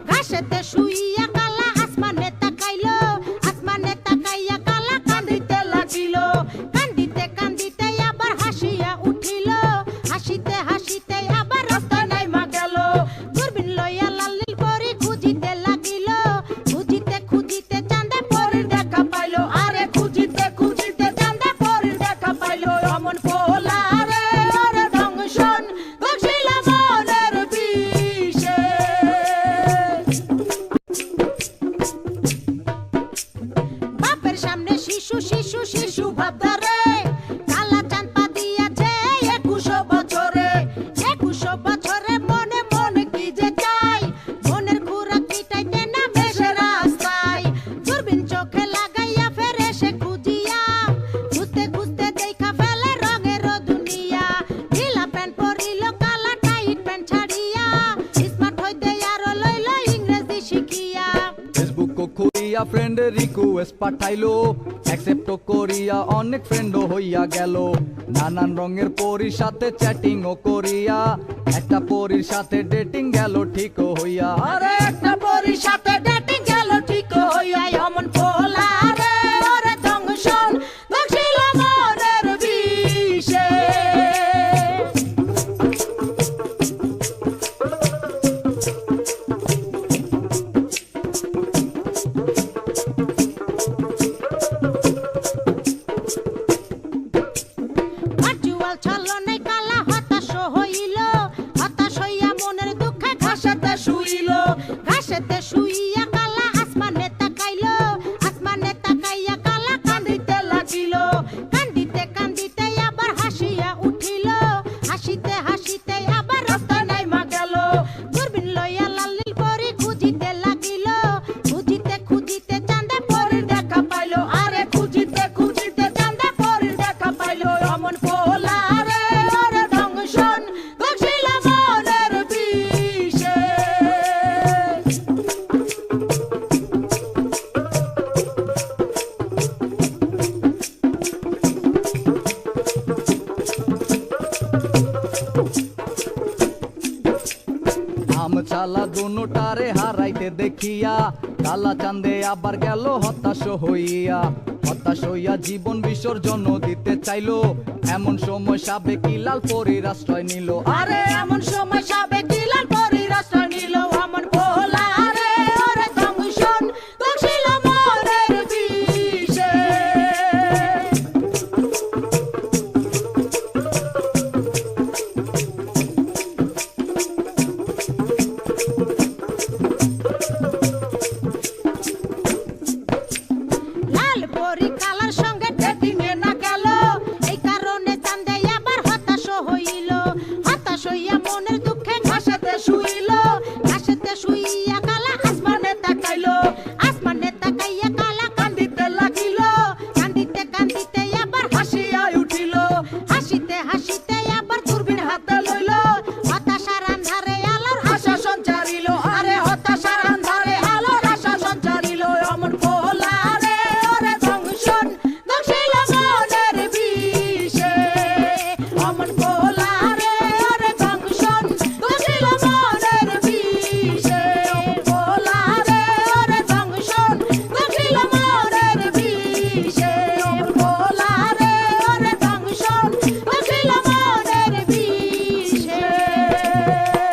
ঘাসেতে শুইয়া কালা আসমানে তাকাইলো, আসমানে তাকাইয়া কালা কান্দিতে লাগিল, কান্দিতে কান্দিতে আবার হাসিয়া উঠিল, হাসিতে হাসিতে আবার রাস্তায় নাইমা গেল। দূরবীন লইয়া লাল নীল পরি খুঁজিতে লাগিল, খুঁজিতে খুঁজিতে চাঁদে পরির দেখা পাইল, আরে খুঁজিতে খুঁজিতে চাঁদে পরির দেখা পাইল। অমন পোলা রে ওরে দংশন দংশিল মনের বিষে। বাপের সামনে শিশু শিশু শিশু ভাবদারে, কালা চাঁদ পা দিয়াছে 21 বছরে, 21 বছরে মনে মনে কি যে চাই, মনের খুরাক মিটাইতে না বেশে রাস্তায়। দূরবীন চোখে লাগাইয়া ফেরে সে খুঁজিয়া, খুঁজতে খুঁজতে দেখা ফেলে রঙের দুনিয়া। ঢিলা প্যান্ট পরিল কালা টাইট প্যান্ট ছাড়িয়া, স্মার্ট হইতে আরো লইল ইংরেজি শিখিয়া। ফেসবুক খুলিয়া ফ্রেন্ডে রিকোয়েস্ট পাঠাইলো, অ্যাকসেপ্ট করিয়া অনেক ফ্রেন্ডও হইয়া গেল। নানান রঙের পরির সাথে চ্যাটিং ও করিয়া, একটা পরির সাথে ডেটিং গেল ঠিক হইয়া। আরে একটা পরির সাথে ডেটিং গেল ঠিক হইয়া। অমন পোলা রে ওরে দংশন দংশিল মনের বিষে। ভার্চুয়াল ছলনায় কালা হতাশ হইল, হতাশ হইয়া মনের দুঃখে ঘাসেতে শুইল, ঘাসেতে শুইয়া কালা আসমানে তাকাইল, আসমানে তাকাইয়া কালা কান্দিতে লাগিল, কান্দিতে কান্দিতে আবার হাসিয়া উঠিল, হাসিতে হাসিতে আবার রাস্তায় নাইমা গেল। দূরবীন লইয়া লাল নীল পরি খুঁজিতে লাগিল, খুঁজিতে খুঁজিতে চাঁদে পরির দেখা পাইল, আরে খুঁজিতে খুঁজিতে চাঁদে পরির দেখা পাইল। অমন পোলা রে ওরে দংশন দংশিল মনের বিষে। আম চালা দুটারে হারাইতে দেখিয়া, কালা চাঁদে আবার গেল হতাশ হইয়া। হতাশ হইয়া জীবন বিসর্জন দিতে চাইলো, এমন সময় সাবেকি লাল পরির আশ্রয় নিল। আরে এমন সময় সাবেকি লাল পরির আশ্রয় নিল।